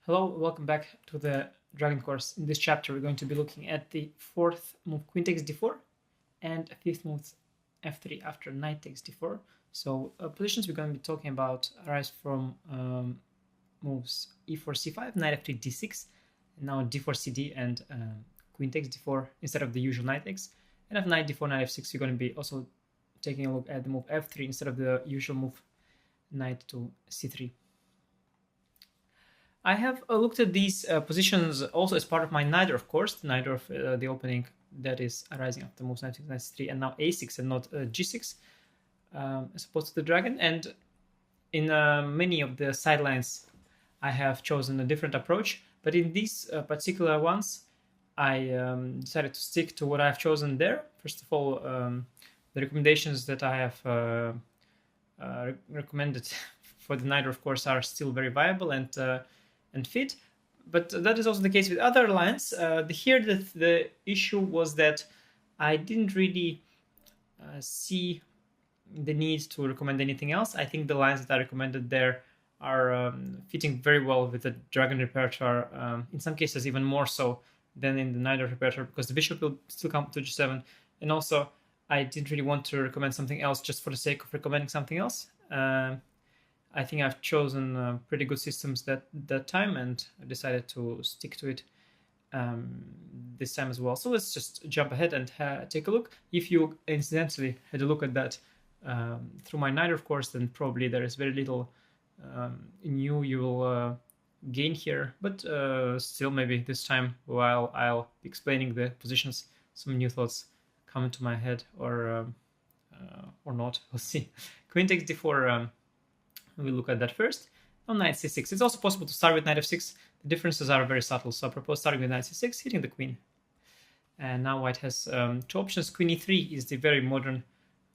Hello, welcome back to the Dragon course. In this chapter, we're going to be looking at the fourth move Queen takes d4 and fifth move f3 after Knight takes d4. So positions we're going to be talking about arise from moves e4 c5, Knight f3 d6, and now d4 cd and Queen takes d4 instead of the usual Knight takes. And after Knight d4, Knight f6, you're going to be also taking a look at the move f3 instead of the usual move Knight to c3. I have looked at these positions also as part of my Najdorf course, the Najdorf, the opening that is arising after moves knight 6, knight 3, and now a6 and not g6, as opposed to the dragon. And in many of the sidelines, I have chosen a different approach. But in these particular ones, I decided to stick to what I've chosen there. First of all, the recommendations that I have recommended for the Najdorf course are still very viable and fit, but that is also the case with other lines. Here the issue was that I didn't really see the need to recommend anything else. I think the lines that I recommended there are fitting very well with the dragon repertoire, in some cases even more so than in the Najdorf repertoire, because the bishop will still come to g7, and also I didn't really want to recommend something else just for the sake of recommending something else. I think I've chosen pretty good systems that time, and I decided to stick to it this time as well. So let's just jump ahead and take a look. If you incidentally had a look at that through my Najdorf course, then probably there is very little new you will gain here, but still maybe this time while I'll be explaining the positions, some new thoughts come into my head or not. We'll see. Queen takes d4. We'll look at that first. Now knight c6. It's also possible to start with knight f6. The differences are very subtle, so I propose starting with knight c6, hitting the queen. And now white has two options. Queen e3 is the very modern,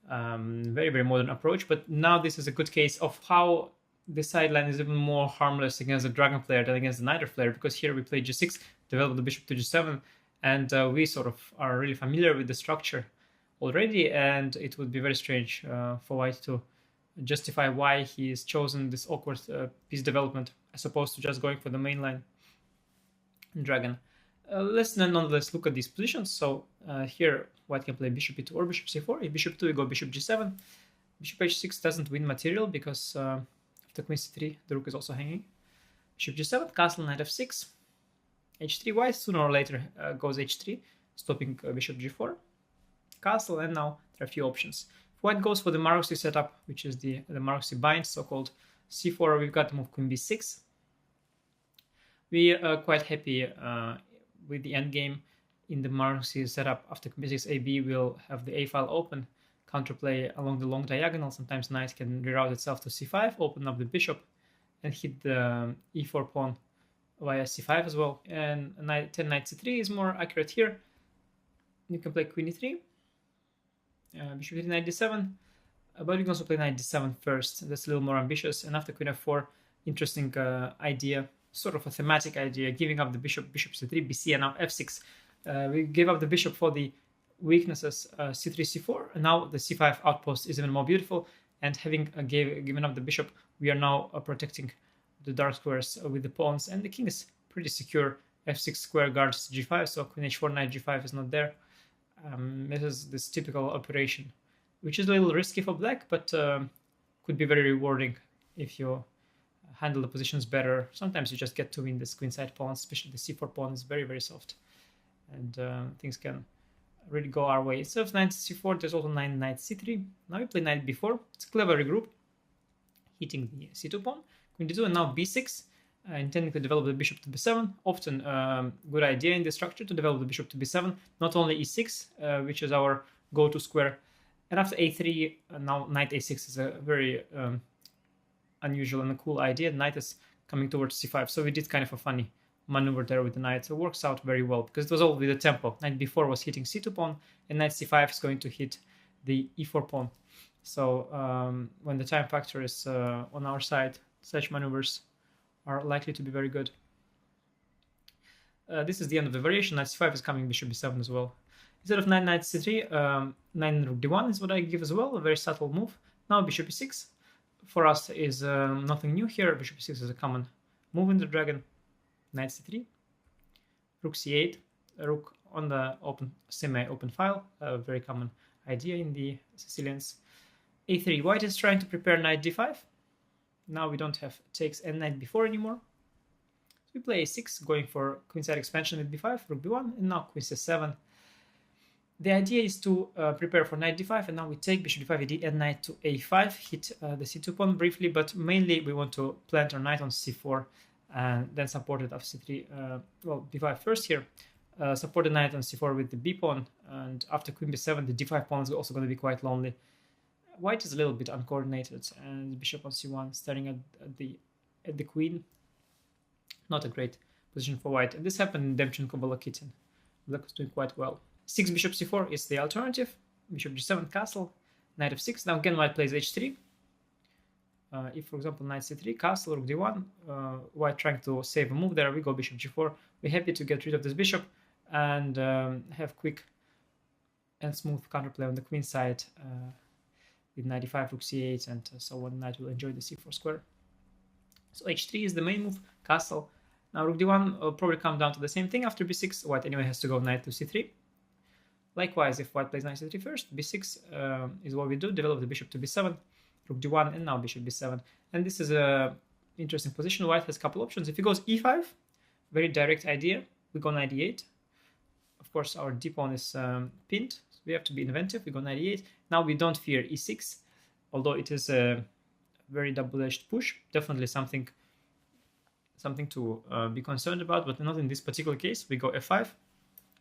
very modern approach, but now this is a good case of how the sideline is even more harmless against the dragon player than against the Najdorf player, because here we play g6, develop the bishop to g7, and we sort of are really familiar with the structure already, and it would be very strange for white to justify why he has chosen this awkward piece development as opposed to just going for the mainline dragon. Let's nonetheless look at these positions. So here white can play bishop e2 or bishop c4. If bishop 2, we go bishop g7. Bishop h6 doesn't win material because after queen c3 the rook is also hanging. Bishop g7, castle, knight f6, h3. White sooner or later goes h3, stopping bishop g4, castle, and now there are a few options. White goes for the Marcoussis setup, which is the Marcoussis bind, so-called c4. We've got to move queen b6. We are quite happy with the endgame in the Marcoussis setup. After queen b6 ab, we'll have the a file open, counterplay along the long diagonal. Sometimes knight can reroute itself to c5, open up the bishop, and hit the e4 pawn via c5 as well. And knight c3 is more accurate here. You can play queen e3. Bishop hitting knight d7, but we can also play knight d7 first. That's a little more ambitious. And after queen f4, interesting idea, sort of a thematic idea, giving up the bishop c3, bc, and now f6. We gave up the bishop for the weaknesses c3, c4, and now the c5 outpost is even more beautiful. And having given up the bishop, we are now protecting the dark squares with the pawns, and the king is pretty secure. f6 square guards g5, so queen h4, knight g5 is not there. This is this typical operation, which is a little risky for black, but could be very rewarding if you handle the positions better. Sometimes you just get to win this queenside pawn, especially the c4 pawn is very soft, and things can really go our way. Instead of knight c4, there's also knight c3. Now we play knight b4. It's a clever regroup, hitting the c2 pawn, queen d2, and now b6. Intending to develop the bishop to b7. Often good idea in the structure to develop the bishop to b7, not only e6, which is our go-to square. And after a3, now knight a6 is a very unusual and a cool idea. Knight is coming towards c5, so we did kind of a funny maneuver there with the knight. So it works out very well, because it was all with the tempo. Knight b4 was hitting c2 pawn, and knight c5 is going to hit the e4 pawn. So when the time factor is on our side, such maneuvers are likely to be very good. This is the end of the variation. Knight c5 is coming, bishop b7 as well. Instead of knight c3, knight rook d1 is what I give as well, a very subtle move. Now bishop e6 for us is nothing new here. Bishop e6 is a common move in the dragon. knight c3, rook c8, rook on the open semi-open file, a very common idea in the Sicilians. a3, white is trying to prepare knight d5. Now we don't have takes and knight b4 anymore. So we play a6, going for queenside expansion with b5, rook b1, and now queen c7. The idea is to prepare for knight d5, and now we take bishop d5 ad and knight to a5, hit the c2 pawn briefly, but mainly we want to plant our knight on c4 and then support it after c3. Well, b5 first here, support the knight on c4 with the b pawn, and after queen b7, the d5 pawn is also going to be quite lonely. White is a little bit uncoordinated, and bishop on c1, staring at the queen. Not a great position for white. And this happened in Demchenko Balakitin. Black was doing quite well. 6 bishop c4 is the alternative. Bishop g7 castle, knight f6. Now again white plays h3. If, for example, knight c3, castle, rook d1, white trying to save a move there, we go bishop g4. We're happy to get rid of this bishop and have quick and smooth counterplay on the queen side with knight d5, rook c8, and so on. Knight will enjoy the c4 square. So h3 is the main move, castle. Now rook d1 will probably come down to the same thing after b6. White anyway has to go knight to c3. Likewise, if white plays knight c3 first, b6 is what we do, develop the bishop to b7, rook d1, and now bishop b7. And this is a interesting position. White has a couple options. If he goes e5, very direct idea, we go knight e8. Of course, our d pawn is pinned, so we have to be inventive. We go knight e8. Now we don't fear e6, although it is a very double-edged push. Definitely something to be concerned about, but not in this particular case. We go f5.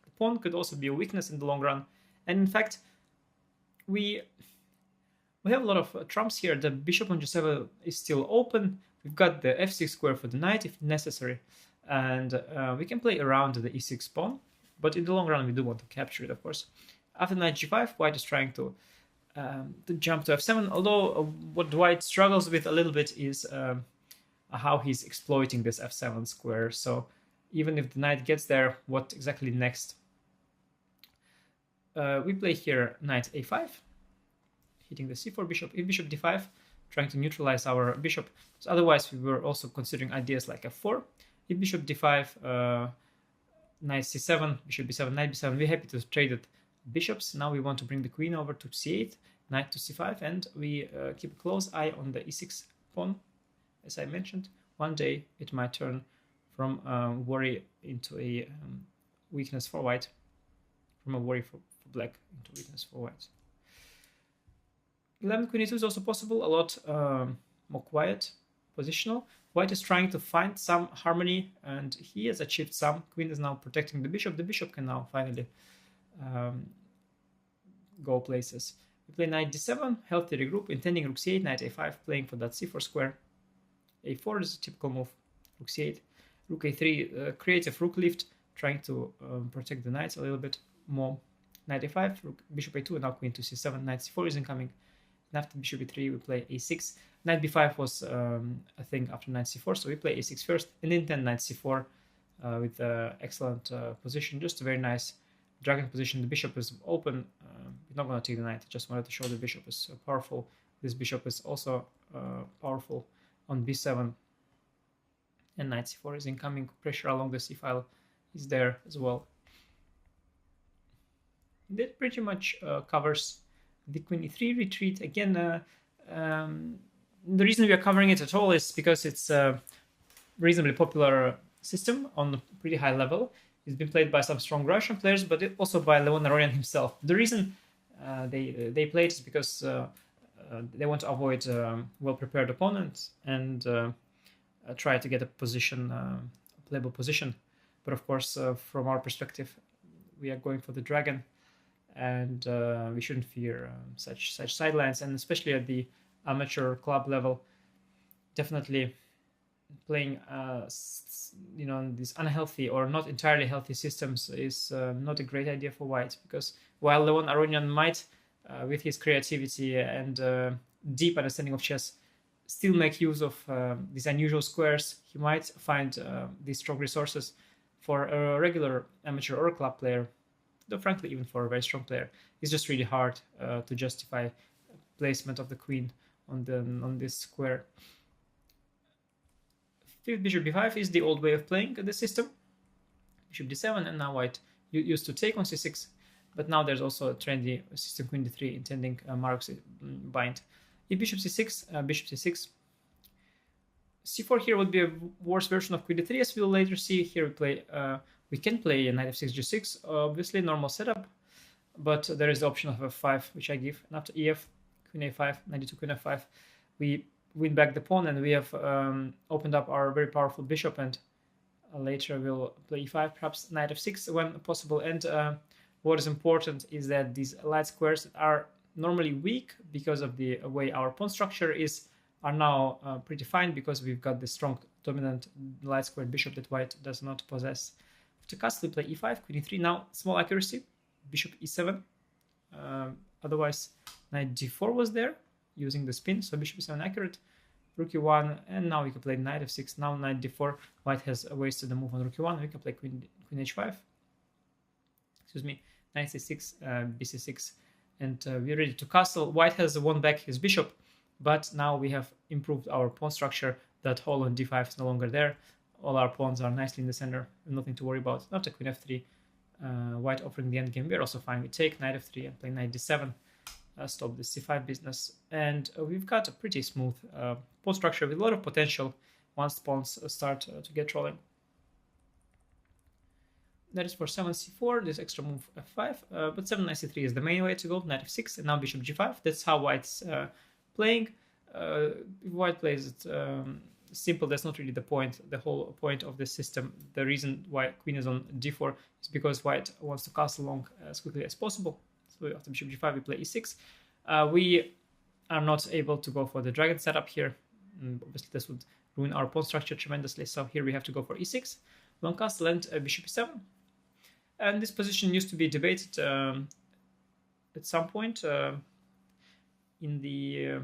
The pawn could also be a weakness in the long run, and in fact, we have a lot of trumps here. The bishop on g7 is still open. We've got the f6 square for the knight if necessary, and we can play around the e6 pawn, but in the long run we do want to capture it, of course. After knight g5, white is trying to jump to f7, although what white struggles with a little bit is how he's exploiting this f7 square. So even if the knight gets there, what exactly next? We play here knight a5, hitting the c4 bishop, if bishop d5, trying to neutralize our bishop. So otherwise we were also considering ideas like f4, if bishop d5, knight c7, bishop b7, knight b7. We're happy to trade it bishops. Now we want to bring the queen over to c8, knight to c5, and we keep a close eye on the e6 pawn. As I mentioned, one day it might turn from worry into a weakness for white, from a worry for black into weakness for white. 11 queen e2 is also possible, a lot more quiet, positional. White is trying to find some harmony, and he has achieved some. Queen is now protecting the bishop. The bishop can now finally go places. We play knight d7, healthy regroup, intending rook c8, knight a5, playing for that c4 square. a4 is a typical move, rook c8, rook a3, creative rook lift, trying to protect the knights a little bit more. Knight a5, rook, bishop a2, and now queen to c7, knight c4 is incoming. And after bishop e3, we play a6. Knight b5 was a thing after knight c4, so we play a6 first, and then knight c4 with excellent position, just a very nice dragon position. The bishop is open. We're not going to take the knight. I just wanted to show the bishop is powerful. This bishop is also powerful on b7, and knight c4 is incoming. Pressure along the c file is there as well. That pretty much covers the queen e3 retreat. Again, the reason we are covering it at all is because it's a reasonably popular system on a pretty high level. It's been played by some strong Russian players, but also by Leon Aronian himself. The reason they play it is because they want to avoid well-prepared opponents and try to get a position, a playable position. But of course, from our perspective, we are going for the dragon, and we shouldn't fear such sidelines, and especially at the amateur club level. Definitely playing these unhealthy or not entirely healthy systems is not a great idea for white, because while Leon Aronian might with his creativity and deep understanding of chess still make use of these unusual squares, he might find these strong resources for a regular amateur or club player, though frankly even for a very strong player it's just really hard to justify placement of the queen on this square. Fifth bishop b5 is the old way of playing the system. Bishop d7, and now white used to take on c6, but now there's also a trendy system queen d3 intending Mark's bind. If bishop c6, bishop c6, c4 here would be a worse version of queen d3, as we'll later see. Here we can play a knight f6 g6, obviously normal setup, but there is the option of f5 which I give, and after ef, queen a5, knight d2, queen f5, we win back the pawn, and we have opened up our very powerful bishop, and later we'll play e5, perhaps knight f6 when possible. And what is important is that these light squares are normally weak because of the way our pawn structure is, are now pretty fine, because we've got the strong dominant light squared bishop that white does not possess. After castle we play e5, queen e3, now small accuracy, bishop e7, otherwise knight d4 was there using the spin, so bishop e7 accurate, rook e1, and now we can play knight f6, now knight d4, white has wasted the move on rook e1, we can play queen h5, excuse me, knight c6, bc6, and we're ready to castle. White has won back his bishop, but now we have improved our pawn structure. That hole on d5 is no longer there. All our pawns are nicely in the center, nothing to worry about. After queen f3, white offering the endgame, we're also fine. We take knight f3 and play knight d7, stop the c5 business, and we've got a pretty smooth pawn structure with a lot of potential once pawns start to get rolling. That is for 7 c4, this extra move f5, but 7 knight c3 is the main way to go, knight f6, and now bishop g5. That's how white's playing. If white plays it simple, that's not really the point, the whole point of the system. The reason why queen is on d4 is because white wants to castle long as quickly as possible. So after bishop g5 we play e6. We are not able to go for the dragon setup here. Obviously this would ruin our pawn structure tremendously, so here we have to go for e6, long castle, and bishop e7. And this position used to be debated at some point in the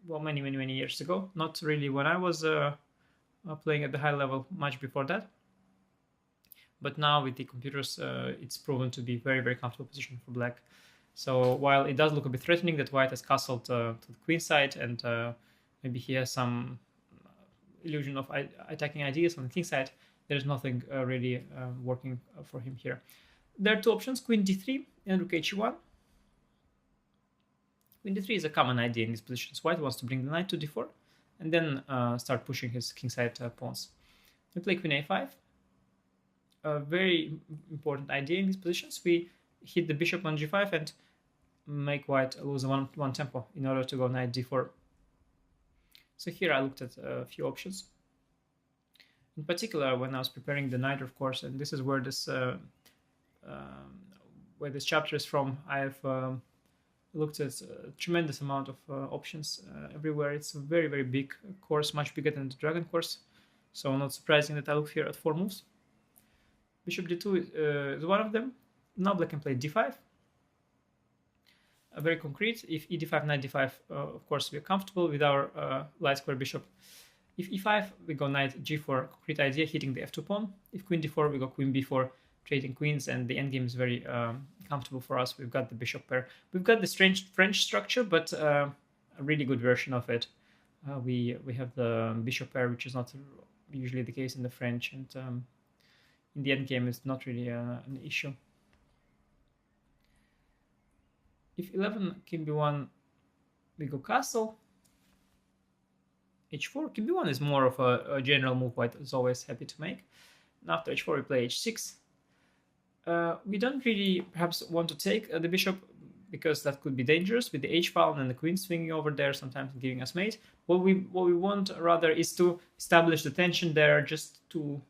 well, many years ago. Not really when I was playing at the high level, much before that. But now with the computers, it's proven to be very comfortable position for black. So while it does look a bit threatening that white has castled to the queen side, and maybe he has some illusion of attacking ideas on the king side, there's nothing really working for him here. There are two options, queen d3 and rook h1. Queen d3 is a common idea in these positions. White wants to bring the knight to d4 and then start pushing his kingside pawns. We play queen a5. A very important idea in these positions. We hit the bishop on g5 and make white lose one tempo in order to go knight d4. So here I looked at a few options. In particular, when I was preparing the knight, of course, and this is where this chapter is from, I've looked at a tremendous amount of options everywhere. It's a very big course, much bigger than the Dragon course. So not surprising that I look here at 4 moves. Bishop d2 is one of them. Now black can play d5. Very concrete. If e d5, knight d5, of course we are comfortable with our light square bishop. If e5, we go knight g4, concrete idea, hitting the f2 pawn. If queen d4, we go queen b4, trading queens, and the endgame is very comfortable for us. We've got the bishop pair. We've got the strange French structure, but a really good version of it. We have the bishop pair, which is not usually the case in the French, and in the endgame it's not really an issue. If 11, king b1, we go castle. h4, king b1 is more of a general move white is always happy to make. And after h4 we play h6. We don't really perhaps want to take the bishop because that could be dangerous with the h-file and the queen swinging over there, sometimes giving us mate. What we want rather is to establish the tension there, just to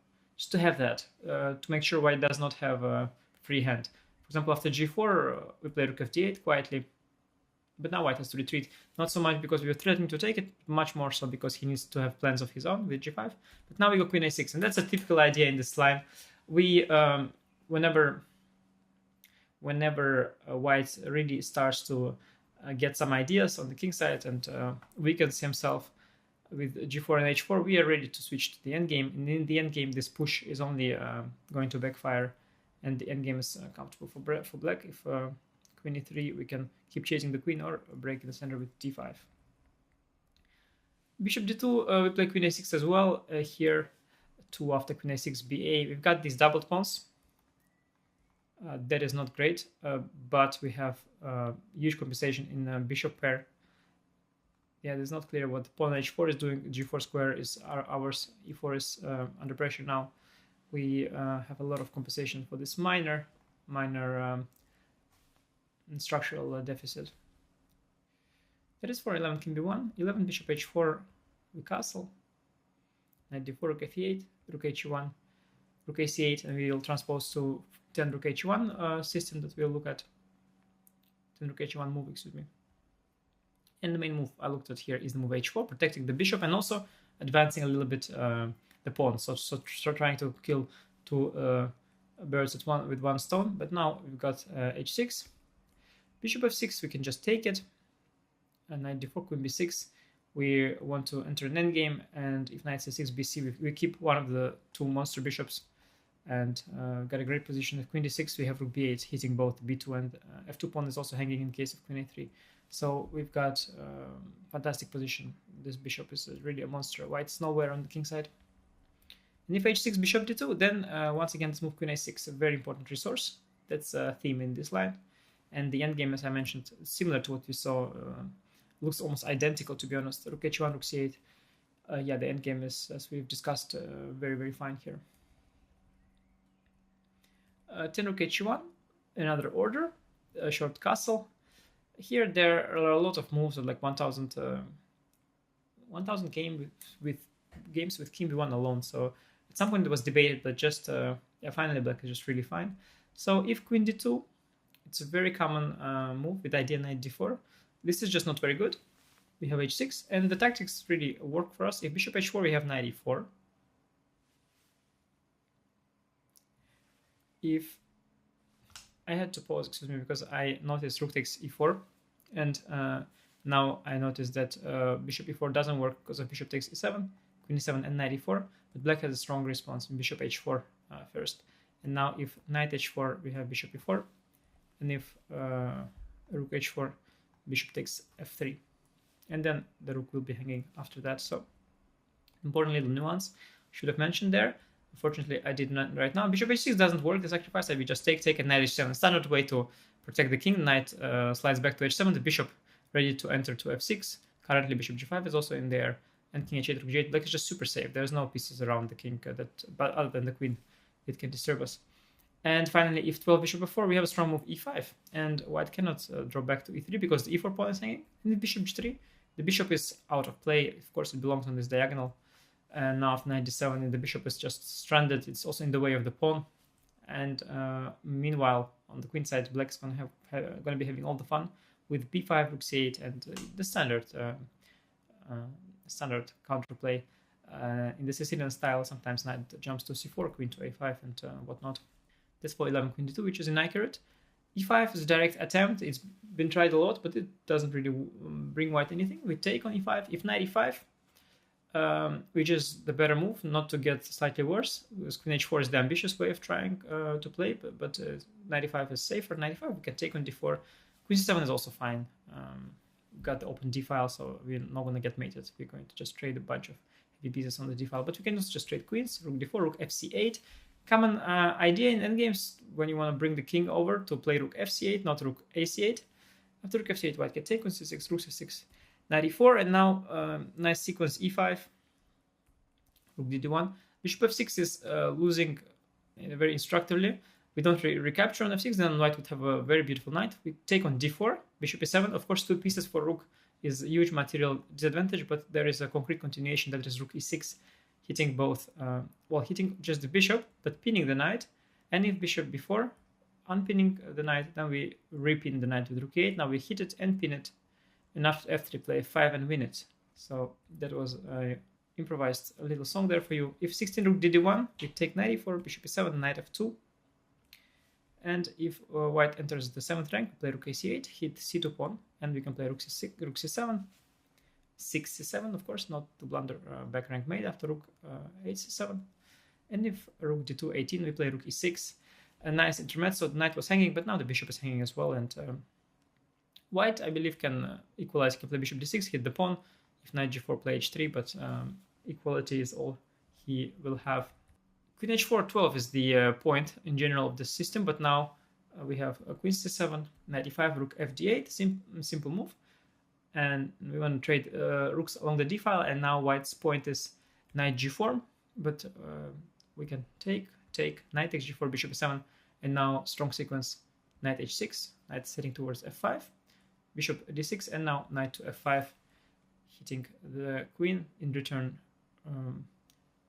have that, to make sure white does not have a free hand. For example, after g4 we play rook f d8 quietly. But now white has to retreat, not so much because we were threatening to take it, much more so because he needs to have plans of his own with g5. But now we go queen a6, and that's a typical idea in this line. We, whenever white really starts to get some ideas on the king side and weakens himself with g4 and h4, we are ready to switch to the endgame. And in the endgame, this push is only going to backfire, and the endgame is comfortable for black. If queen e3, we can keep chasing the queen or break in the center with d5. Bishop d2, we play queen a6 as well. Here, 2 after queen a6, ba. We've got these doubled pawns. That is not great, but we have huge compensation in bishop pair. Yeah, it's not clear what pawn h4 is doing. g4 square is ours. e4 is under pressure now. We have a lot of compensation for this minor structural deficit. That is for 11 king b1, 11 bishop h4, we castle, knight d4, rook f8, rook h1, rook ac8, and we will transpose to 10 rook h1 system that we'll look at. 10 rook h1 move, excuse me. And the main move I looked at here is the move h4, protecting the bishop and also advancing a little bit the pawn. So trying to kill two birds with one stone. But now we've got h6, bishop f6. We can just take it. And knight d4, queen b6. We want to enter an endgame, and if knight c6, bc, we keep one of the two monster bishops, and got a great position. At queen d6, we have rook b8 hitting both b2 and f2 pawn is also hanging in case of queen a3. So we've got fantastic position. This bishop is really a monster. White's nowhere on the king side. And if h6, bishop d2, then once again, let's move queen a6, a very important resource. That's a theme in this line. And the endgame, as I mentioned, similar to what we saw, looks almost identical, to be honest. Rook h1, rook c8. Yeah, the endgame is, as we've discussed, very, very fine here. 10 rook h1, another order, a short castle. Here there are a lot of moves of like 1000 games with king b1 alone. So at some point it was debated, but just yeah, finally black is just really fine. So if queen d2, it's a very common move with idea knight d4. This is just not very good. We have h6, and the tactics really work for us. If bishop h4, we have knight e4. If I had to pause, excuse me, because I noticed rook takes e4, and now I noticed that bishop e4 doesn't work because of bishop takes e7, queen e7, and knight e4. But black has a strong response in bishop h4 first. And now if knight h4, we have bishop e4, and if rook h4, bishop takes f3, and then the rook will be hanging after that. So important little nuance should have mentioned there. Unfortunately, I did not right now. Bishop h6 doesn't work, the sacrifice. I will just take and knight h7. Standard way to protect the king. Knight slides back to h7. The bishop ready to enter to f6. Currently, bishop g5 is also in there, and king h8, rook g8. Black is just super safe. There's no pieces around the king but other than the queen, it can disturb us. And finally, if 12 bishop f4, we have a strong move e5, and white cannot drop back to e3 because the e4 pawn is hanging. And if bishop g3, the bishop is out of play. Of course, it belongs on this diagonal. And now if knight d7, and the bishop is just stranded. It's also in the way of the pawn. And meanwhile, on the queen side, black is going to be having all the fun with b5, rook c8, and the standard counterplay. In the Sicilian style, sometimes knight jumps to c4, queen to a5, and whatnot. That's for 11 queen d2, which is inaccurate. e5 is a direct attempt. It's been tried a lot, but it doesn't really bring white anything. We take on e5. If knight e5, which is the better move, not to get slightly worse, because queen h4 is the ambitious way of trying to play, but knight e5 is safer. Knight e5, we can take on d4. Queen c7 is also fine. We've got the open d file, so we're not going to get mated. We're going to just trade a bunch of heavy pieces on the d file, but we can also just trade queens, rook d4, rook fc8. Common idea in endgames when you want to bring the king over to play rook fc8, not rook ac8. After rook fc8, white can take on c6, rook c6, knight e4, and now nice sequence e5, rook dd1. Bishop f6 is losing very instructively. We don't recapture on f6, then white would have a very beautiful knight. We take on d4, bishop e7. Of course, 2 pieces for rook is a huge material disadvantage, but there is a concrete continuation that is rook e6. Hitting both, hitting just the bishop, but pinning the knight. And if bishop b4, unpinning the knight, then we repin the knight with rook e8. Now we hit it and pin it. Enough f3, play f5 and win it. So that was I improvised a little song there for you. If 16 rook dd1, we take knight e4, bishop e7, knight f2. And if white enters the 7th rank, we play rook ac8, hit c2 pawn, and we can play rook c6, rook c7. 6c7, of course, not the blunder back rank made after rook 8c7. And if rook d2, 18, we play rook e6. A nice intermezzo. The knight was hanging, but now the bishop is hanging as well. And white, I believe, can equalize. Can play bishop d6, hit the pawn. if knight g4 play h3, but equality is all he will have. Queen h4 12 is the point in general of the system, but now we have queen c7, knight e5, rook fd8, simple move, and we want to trade rooks along the d file, and now white's point is knight g4, but we can take knight takes g4, bishop e7, and now strong sequence knight h6, knight heading towards f5, bishop d6, and now knight to f5, hitting the queen in return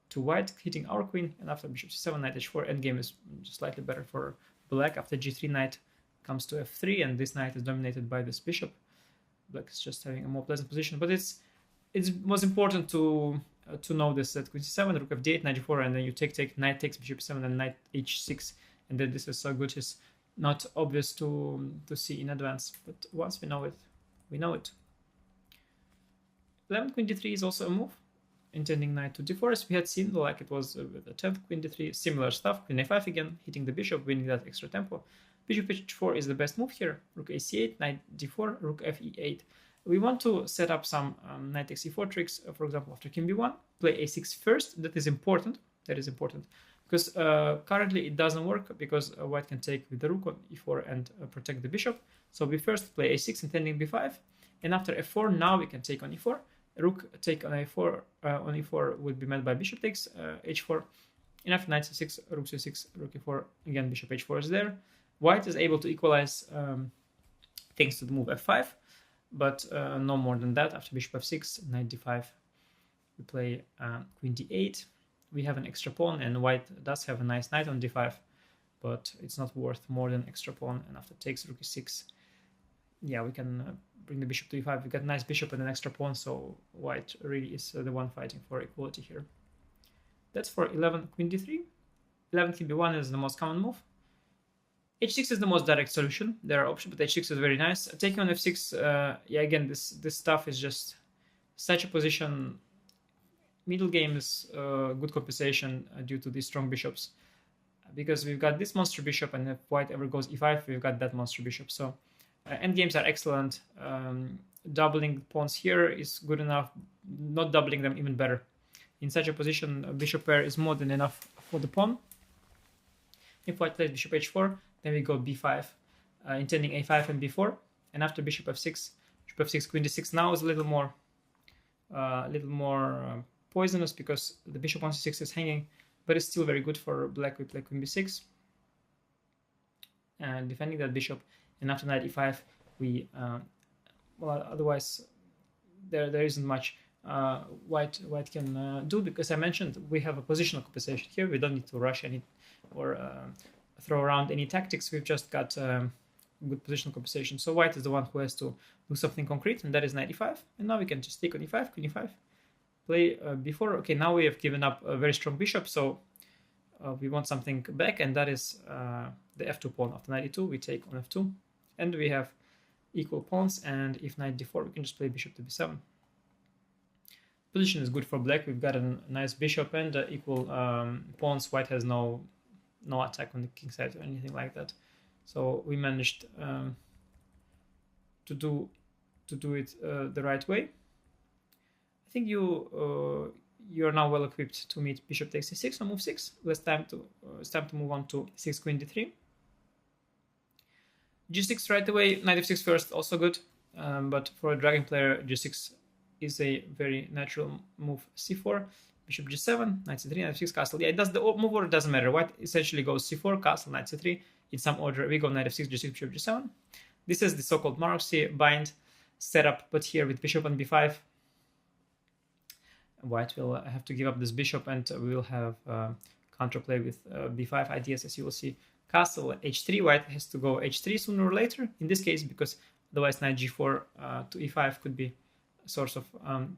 to white, hitting our queen, and after bishop c7, knight h4, endgame is slightly better for black. After g3, knight comes to f3, and this knight is dominated by this bishop. Black is just having a more pleasant position, but it was important to know this, that queen c7, rook f8, knight g4, and then you take, knight takes bishop c7, and knight h6, and then this is so good, it's not obvious to see in advance, but once we know it, we know it. 11th queen d3 is also a move, intending knight to d4, as we had seen, like it was with the 10th queen d3, similar stuff, queen a5 again, hitting the bishop, winning that extra tempo. Bishop h4 is the best move here, rook ac8, knight d4, rook fe8. We want to set up some knight takes e4 tricks, for example, after king b1, play a6 first. That is important, because currently it doesn't work, because white can take with the rook on e4 and protect the bishop. So we first play a6, intending b5, and after f4, now we can take on e4. Rook take on e4 would be met by bishop takes h4, and after knight c6, rook c6, rook e4, again bishop h4 is there. White is able to equalize thanks to the move f5, but no more than that. After bishop f6, knight d5, we play queen d8. We have an extra pawn, and white does have a nice knight on d5, but it's not worth more than extra pawn. And after takes rook e6, yeah, we can bring the bishop to e5. We got a nice bishop and an extra pawn, so white really is the one fighting for equality here. That's for 11 queen d3. 11 king b1 is the most common move. h6 is the most direct solution. There are options, but h6 is very nice. Taking on f6, yeah, again, this stuff is just such a position. Middle game is good compensation due to these strong bishops, because we've got this monster bishop, and if white ever goes e5, we've got that monster bishop. So endgames are excellent. Doubling pawns here is good enough. Not doubling them, even better. In such a position, a bishop pair is more than enough for the pawn. If white plays bishop h4, then we go b5, intending a5 and b4. And after bishop f6, queen d6 now is a little more poisonous, because the bishop on c6 is hanging, but it's still very good for black. We play queen b6 and defending that bishop. And after knight e5, we well, otherwise there isn't much white can do, because I mentioned we have a positional compensation here. We don't need to rush any or throw around any tactics. We've just got good positional compensation. So white is the one who has to do something concrete, and that is knight e5. And now we can just take on e5, queen e5, play b4. Okay, now we have given up a very strong bishop, so we want something back, and that is the f2 pawn. After knight e2, we take on f2, and we have equal pawns. And if knight d4, we can just play bishop to b7. Position is good for black. We've got a nice bishop and equal pawns. White has no attack on the king side or anything like that. So we managed to do it the right way. I think you are now well equipped to meet bishop takes c6 on move 6. It's time to move on to 6 queen d3. g6 right away, knight f6 first, also good. But for a dragon player, g6 is a very natural move. c4, bishop g7, knight c3, knight f6, castle. Yeah, it does, the move order doesn't matter. White essentially goes c4, castle, knight c3. In some order, we go knight f6, g6, bishop g7. This is the so-called Marquis bind setup, but here with bishop on b5, white will have to give up this bishop, and we will have counterplay with b5 ideas, as you will see. Castle h3, white has to go h3 sooner or later, in this case, because otherwise knight g4 to e5 could be a source of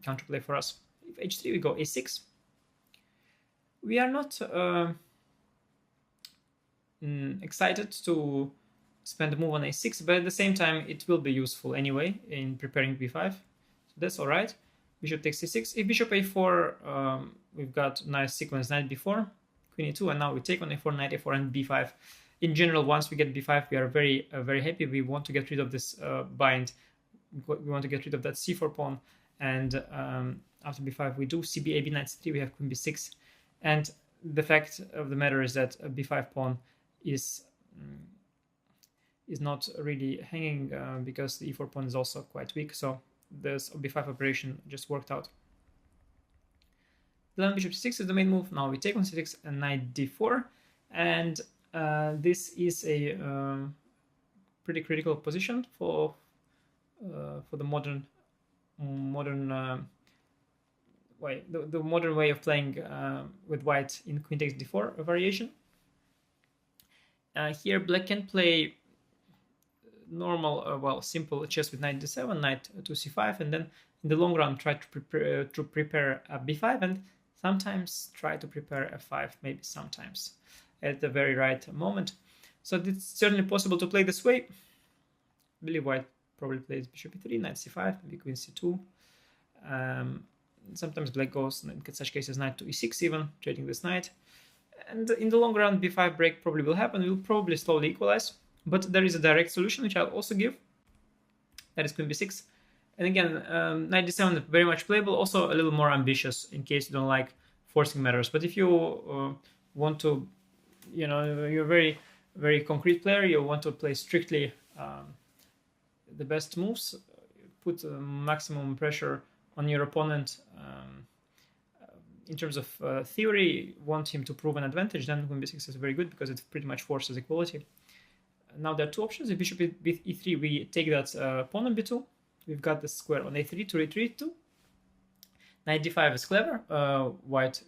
counterplay for us. If h3, we go a6. We are not excited to spend a move on a6, but at the same time it will be useful anyway in preparing b5, so that's all right. Bishop takes c6. If bishop a4, we've got nice sequence knight b4, queen e2, and now we take on a4, knight a4, and b5. In general, once we get b5, we are very happy. We want to get rid of this bind. We want to get rid of that c4 pawn, and after b5 we do cb, knight c3, we have queen b6, and the fact of the matter is that a b5 pawn is not really hanging because the e4 pawn is also quite weak, so this b5 operation just worked out. Then bishop c6 is the main move. Now we take on c6 and knight d4, and this is a pretty critical position for the modern way, the modern way of playing with white in queen takes d4 variation. Here black can play normal, simple chess with knight d7, knight to c5, and then in the long run try to prepare a b5, and sometimes try to prepare f5, maybe sometimes at the very right moment. So it's certainly possible to play this way. I believe white probably plays bishop e3, knight c5, maybe queen c2. Sometimes black goes, in such cases, knight to e6 even, trading this knight. And in the long run, b5 break probably will happen. We'll probably slowly equalize. But there is a direct solution, which I'll also give. That is queen b6. And again, knight d7 is very much playable, also a little more ambitious in case you don't like forcing matters. But if you want to, you're a very, very concrete player, you want to play strictly the best moves, put maximum pressure on your opponent in terms of theory, want him to prove an advantage, then queen b6 is very good because it pretty much forces equality. Now there are two options. If bishop with e3, we take that pawn on b2. We've got the square on a3 to retreat to. Knight d5 is clever. White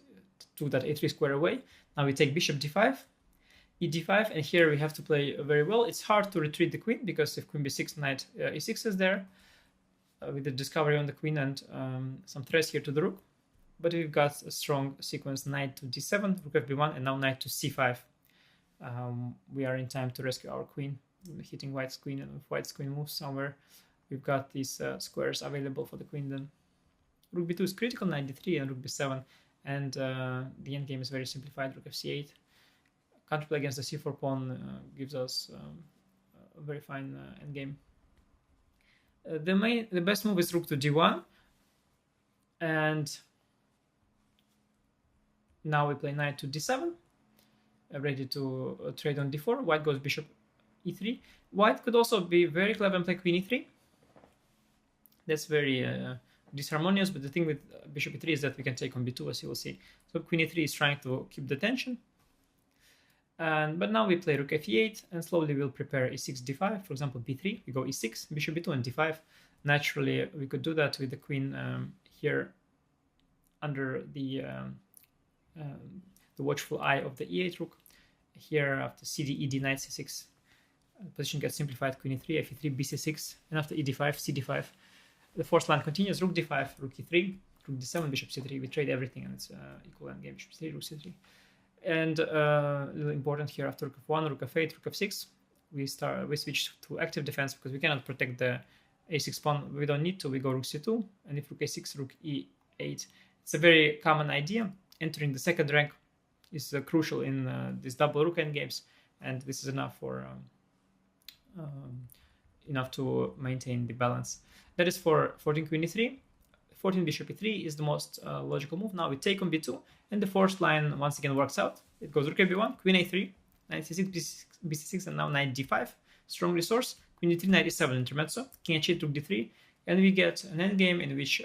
took that a3 square away. Now we take bishop d5, e d5, and here we have to play very well. It's hard to retreat the queen because if queen b6, knight e6 is there, with the discovery on the queen and some threats here to the rook. But we've got a strong sequence, knight to d7, rook fb1, and now knight to c5. We are in time to rescue our queen, hitting white's queen, and if white's queen moves somewhere, we've got these squares available for the queen then. Rook b2 is critical, knight d3, and rook b7, and the endgame is very simplified, rook fc8. Counterplay against the c4 pawn gives us a very fine endgame. The best move is rook to d1, and now we play knight to d7, ready to trade on d4. White goes bishop e3. White could also be very clever and play queen e3. That's very disharmonious, but the thing with bishop e3 is that we can take on b2, as you will see. So queen e3 is trying to keep the tension. But now we play rook f8, and slowly we'll prepare e6, d5. For example, b3, we go e6, bishop b2, and d5. Naturally, we could do that with the queen here under the watchful eye of the e8 rook. Here, after cd, ed, knight c6, the position gets simplified, queen e3, fe3, bc6, and after ed5, cd5. The fourth line continues, rook d5, rook e3, rook d7, bishop c3. We trade everything, and it's equal endgame, bishop c3, rook c3. And a little important here, after rook f1, rook f8, rook f6, we switch to active defense because we cannot protect the a6 pawn. We don't need to. We go rook c2, and if rook a6, rook e8. It's a very common idea. Entering the second rank is crucial in these double rook endgames, and this is enough for enough to maintain the balance. That is for 14 queen e3. 14 bishop e3 is the most logical move. Now we take on b2, and the fourth line once again works out. It goes rook b1, queen a3, knight c6, bc6, and now knight d5. Strong resource. Queen d3, knight e7 intermezzo. King h8, rook d3, and we get an endgame in which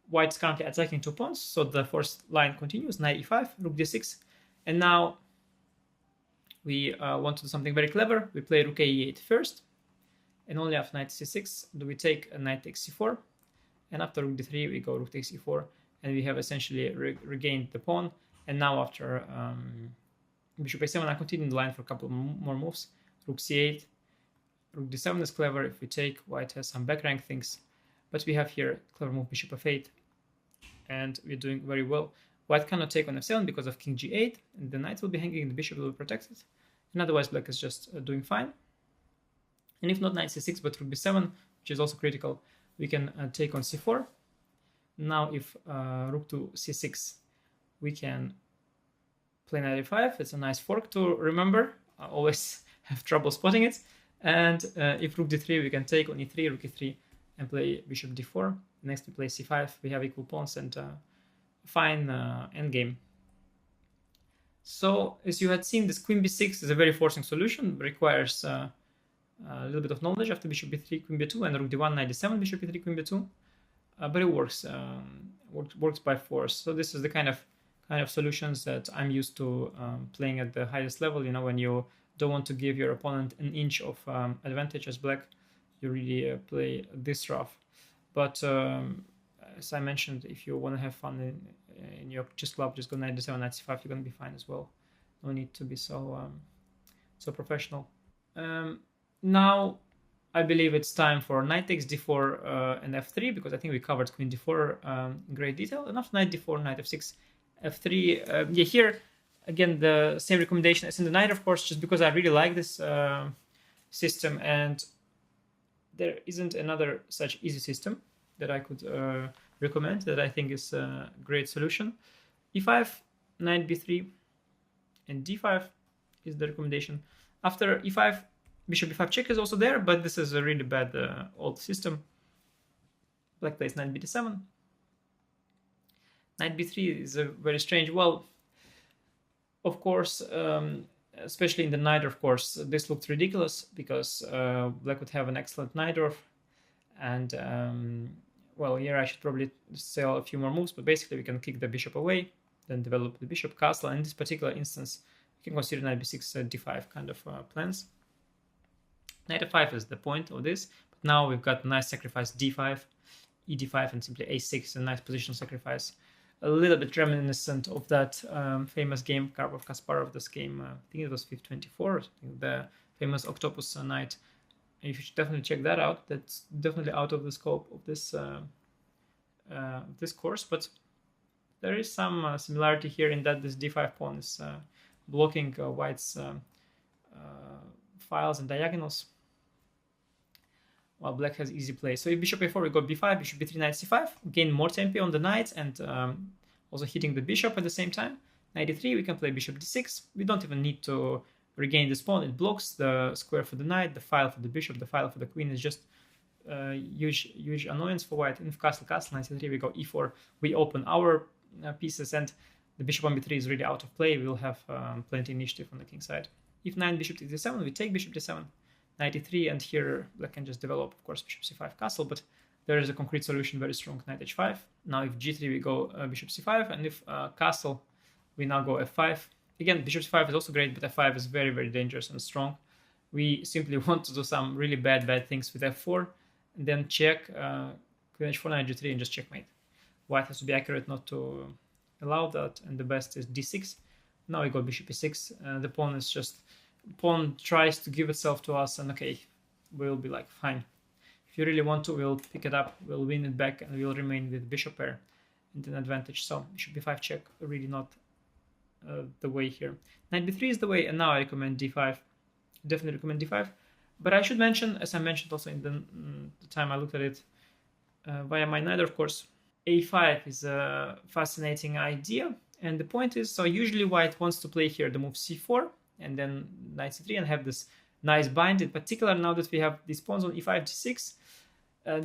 white is currently attacking two pawns. So the fourth line continues, knight e5, rook d6, and now we want to do something very clever. We play rook a8 first, and only after knight c6 do we take a knight takes c4. And after rook d3, we go rook takes e4, and we have essentially regained the pawn. And now after bishop a7, I continue the line for a couple more moves. Rook c8, rook d7 is clever. If we take, white has some back rank things, but we have here clever move bishop f8, and we're doing very well. White cannot take on f7 because of king g8, and the knight will be hanging, the bishop will be protected, and otherwise black is just doing fine. And if not knight c6, but rook b7, which is also critical, we can take on c4. Now if rook to c6, we can play knight a5. It's a nice fork to remember. I always have trouble spotting it. And if rook d3, we can take on e3, rook e3, and play bishop d4. Next we play c5, we have equal pawns and fine endgame. So as you had seen, this queen b6 is a very forcing solution, requires a little bit of knowledge after bishop b3, queen b2, and rook d1, knight d7, bishop b3, queen b2. But it works, works by force. So this is the kind of solutions that I'm used to playing at the highest level. You know, when you don't want to give your opponent an inch of advantage as black, you really play this rough. But as I mentioned, if you want to have fun in your chess club, just go knight d7, knight c5. You're going to be fine as well. No need to be so professional. Now I believe it's time for knight takes d4 and f3, because I think we covered queen d4 in great detail. And after knight d4, knight f6, f3. Yeah, here again the same recommendation as in the knight, of course, just because I really like this system, and there isn't another such easy system that I could recommend that I think is a great solution. e5, knight b3, and d5 is the recommendation. After e5, bishop b5 check is also there, but this is a really bad old system. Black plays knight b d7. Knight b3 is a very strange. Well, of course, especially in the Najdorf course, this looked ridiculous because black would have an excellent Najdorf, and well, here I should probably say a few more moves, but basically we can kick the bishop away, then develop the bishop castle. And in this particular instance, you can consider knight b6, d5 kind of plans. Knight f5 is the point of this, but now we've got nice sacrifice d5, e5, and simply a6, a nice positional sacrifice. A little bit reminiscent of that famous game, Karpov-Kasparov, this game, I think it was 524, the famous Octopus Knight. You should definitely check that out. That's definitely out of the scope of this this course, but there is some similarity here in that this d5 pawn is blocking white's files and diagonals, while black has easy play. So if bishop a4, we go b5, bishop b3, knight c5, gain more tempo on the knight, and also hitting the bishop at the same time. Knight d3, we can play bishop d6. We don't even need to regain this pawn. It blocks the square for the knight, the file for the bishop, the file for the queen. Is just huge annoyance for white. And if castle, knight c3, we go e4. We open our pieces, and the bishop on b3 is really out of play. We'll have plenty initiative on the king side. If knight bishop takes d7, we take bishop d7, knight e3, and here black can just develop, of course, bishop c5 castle, but there is a concrete solution, very strong, knight h5. Now if g3, we go bishop c5, and if castle, we now go f5. Again, bishop c5 is also great, but f5 is very, very dangerous and strong. We simply want to do some really bad things with f4, and then check queen h4, knight g3, and just checkmate. White has to be accurate not to allow that, and the best is d6. Now we go bishop e6. The pawn is just, pawn tries to give itself to us, and okay, we'll be like, fine. If you really want to, we'll pick it up, we'll win it back, and we'll remain with bishop pair and an advantage. So bishop b5 check, really not the way here. Knight b3 is the way, and now I recommend d5. Definitely recommend d5. But I should mention, as I mentioned also in the time I looked at it via my Najdorf course, a5 is a fascinating idea. And the point is, so usually white wants to play here the move c4 and then knight c3 and have this nice bind. In particular, now that we have these pawns on e5, g6,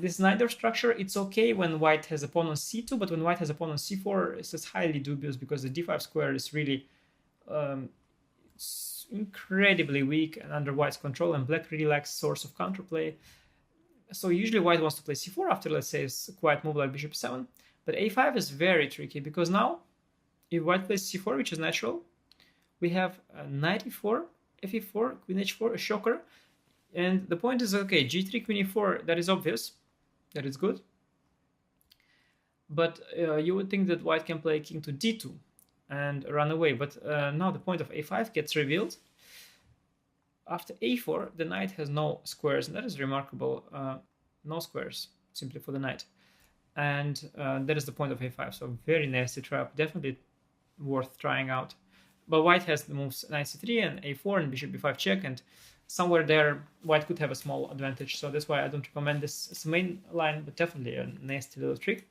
this Najdorf structure, it's okay when white has a pawn on c2, but when white has a pawn on c4, it's just highly dubious because the d5 square is really incredibly weak and under white's control, and black really lacks source of counterplay. So usually white wants to play c4 after, let's say, a quiet move like bishop 7, but a5 is very tricky because now if white plays c4, which is natural, we have knight e4, f4, queen h4, a shocker. And the point is, okay, g3, queen e4, that is obvious, that is good. But you would think that white can play king to d2 and run away. But now the point of a5 gets revealed. After a4, the knight has no squares, and that is remarkable. No squares, simply for the knight. And that is the point of a5, so very nasty trap, definitely worth trying out. But white has the moves knight c3 and a4 and bishop b5 check, and somewhere there white could have a small advantage. So that's why I don't recommend this as a main line, but definitely a nasty little trick.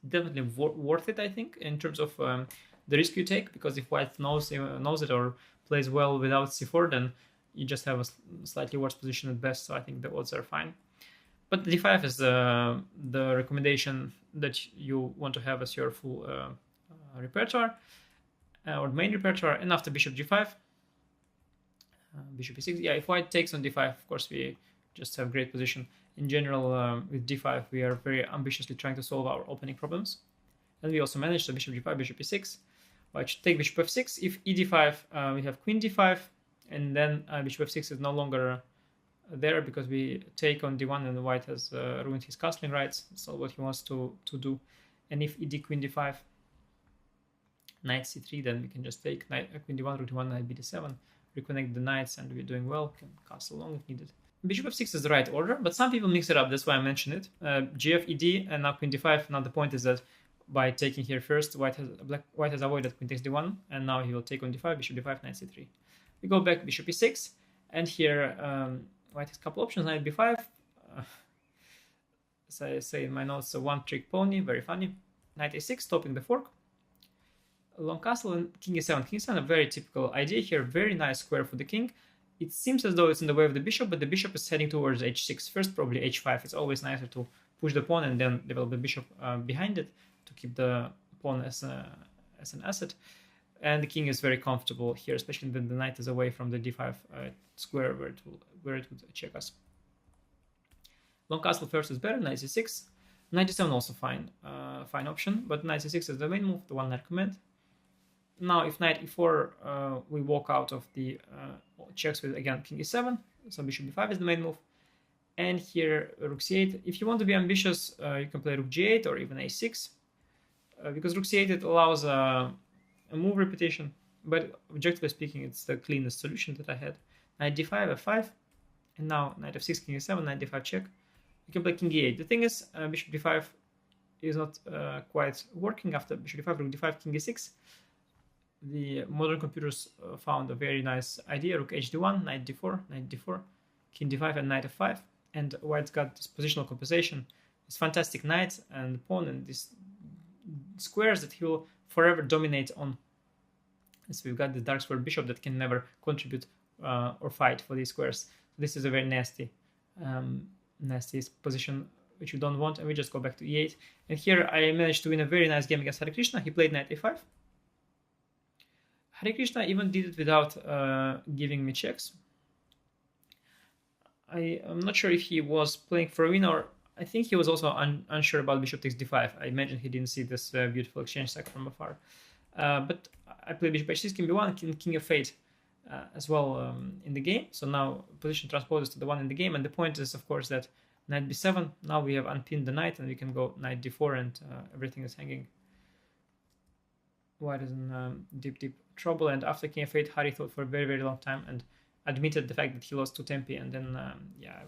Definitely worth it, I think, in terms of the risk you take, because if white knows it or plays well without c4, then you just have a slightly worse position at best. So I think the odds are fine. But d5 is the recommendation that you want to have as your full repertoire, or main repertoire. And after bishop g5, bishop e6. Yeah, if white takes on d5, of course we just have great position. In general, with d5, we are very ambitiously trying to solve our opening problems. And we also managed, so bishop g5, bishop e6. White should take bishop f6. If e d5, we have queen d5, and then bishop f6 is no longer there because we take on d1 and white has ruined his castling rights. So what he wants to do. And if ed queen d5, knight c3, then we can just take knight queen d1, rook d1, knight b d7, reconnect the knights, and we're doing well. Can castle long if needed. Bishop f6 is the right order, but some people mix it up. That's why I mentioned it. Gf ed and now queen d5. Now the point is that by taking here first, white has avoided queen takes d1, and now he will take on d5, bishop d5, knight c3. We go back bishop e6, and here white has a couple options. Knight b5. As I say in my notes, a one-trick pony, very funny. Knight a6, stopping the fork. Long castle and king e7. King e7, a very typical idea here. Very nice square for the king. It seems as though it's in the way of the bishop, but the bishop is heading towards h6. First, probably h5. It's always nicer to push the pawn and then develop the bishop behind it to keep the pawn as an asset. And the king is very comfortable here, especially when the knight is away from the d5 square where it would check us. Long castle first is better. Knight c6. Knight d7 also fine option, but knight c6 is the main move, the one I recommend. Now, if knight e4, we walk out of the checks with, again, king e7, so bishop d5 is the main move. And here, rook c8. If you want to be ambitious, you can play rook g8 or even a6, because rook c8, it allows a move repetition, but objectively speaking, it's the cleanest solution that I had. Knight d5, f5, and now knight f6, king e7, knight d5 check. You can play king e8. The thing is, bishop d5 is not quite working after bishop d5, rook d5, king e6. The modern computers found a very nice idea: rook hd1, knight d4, king d5, and knight f5. And white's got this positional compensation, this fantastic knight and pawn, and these squares that he will forever dominate on. And so we've got the dark square bishop that can never contribute or fight for these squares. So this is a very nasty position which we don't want, and we just go back to e8. And here I managed to win a very nice game against Hare Krishna. He played knight a5. Hare Krishna even did it without giving me checks. I'm not sure if he was playing for a win, or I think he was also unsure about bishop takes d5. I imagine he didn't see this beautiful exchange sack from afar. But I played bishop h6, king b1, king f8 as well in the game. So now position transposes to the one in the game, and the point is, of course, that knight b7. Now we have unpinned the knight, and we can go knight d4, and everything is hanging. White is in deep trouble, and after king f8, Hari thought for a very, very long time and admitted the fact that he lost to tempi, and then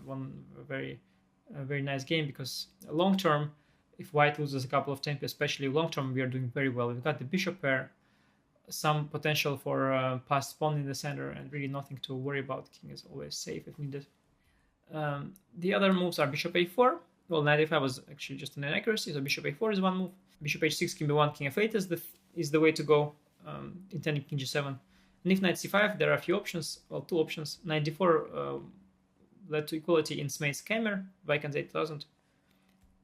won a very nice game, because long term, if white loses a couple of tempi, especially long term, we are doing very well. We've got the bishop pair, some potential for passed pawn in the center, and really nothing to worry about. King is always safe if needed. The other moves are bishop a4. Well, knight a5 was actually just an inaccuracy, so bishop a4 is one move. Bishop h6, king b1, king f8 is the way to go, intending king g7. And if knight c5, there are a few options, well, two options. Knight d4 led to equality in Smait's Kamer, Vikings 8000.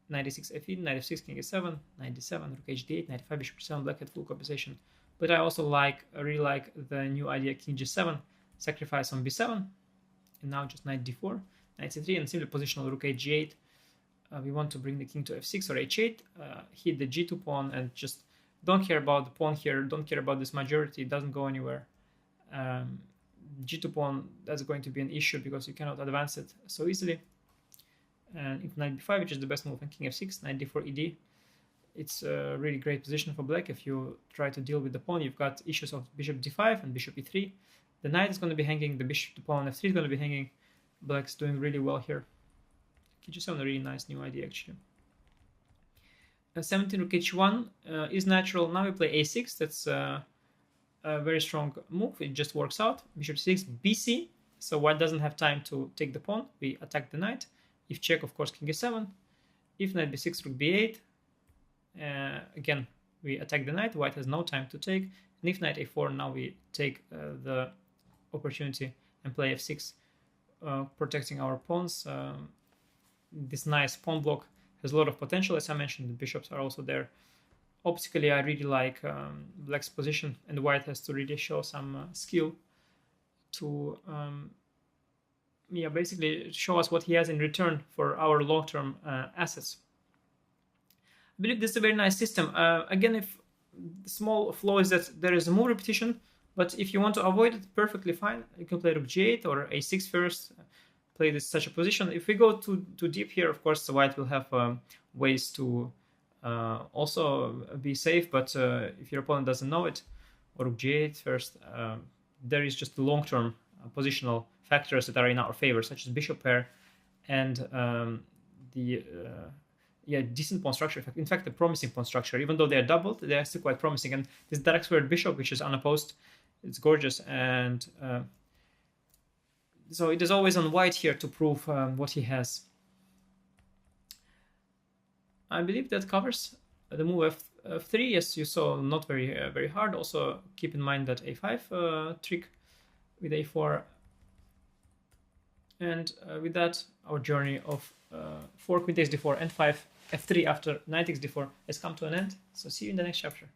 Knight e6, f8, knight f6, king e7, knight d7, rook hd8, knight f5, bishop c7, black had full compensation. But I also really like the new idea, king g7, sacrifice on b7, and now just knight d4, knight c3, and simply positional rook hg8. We want to bring the king to f6 or h8, hit the g2 pawn, and just don't care about the pawn here, don't care about this majority, it doesn't go anywhere. G2 pawn, that's going to be an issue because you cannot advance it so easily. And if knight b5, which is the best move, and king f6, knight d4 ed, it's a really great position for black. If you try to deal with the pawn, you've got issues of bishop d5 and bishop e3. The knight is going to be hanging, the bishop to pawn f3 is going to be hanging. Black's doing really well here. King g7, a really nice new idea actually. 17 rook h1 is natural. Now we play a6. That's a very strong move. It just works out. Bishop c6, bc. So white doesn't have time to take the pawn. We attack the knight. If check, of course, king e7. If knight b6, rook b8. Again, we attack the knight. White has no time to take. And if knight a4, now we take the opportunity and play f6, protecting our pawns. this nice pawn block has a lot of potential. As I mentioned, the bishops are also there. Optically, I really like black's position, and white has to really show some skill to basically show us what he has in return for our long-term assets. I believe this is a very nice system. Again, if the small flaw is that there is a move repetition, but if you want to avoid it, perfectly fine. You can play rook g8 or a6 first, play this such a position. If we go too deep here, of course, the white will have ways to also be safe, but if your opponent doesn't know it, or rook g8 first, there is just long-term positional factors that are in our favor, such as bishop pair and decent pawn structure. In fact, a promising pawn structure. Even though they are doubled, they are still quite promising. And this direct squared bishop, which is unopposed, it's gorgeous. And so it is always on white here to prove what he has. I believe that covers the move f3. Yes, you saw not very hard. Also keep in mind that a5 trick with a4. And with that, our journey of 4 queen takes d4 and 5 f3 after knight takes d4 has come to an end. So see you in the next chapter.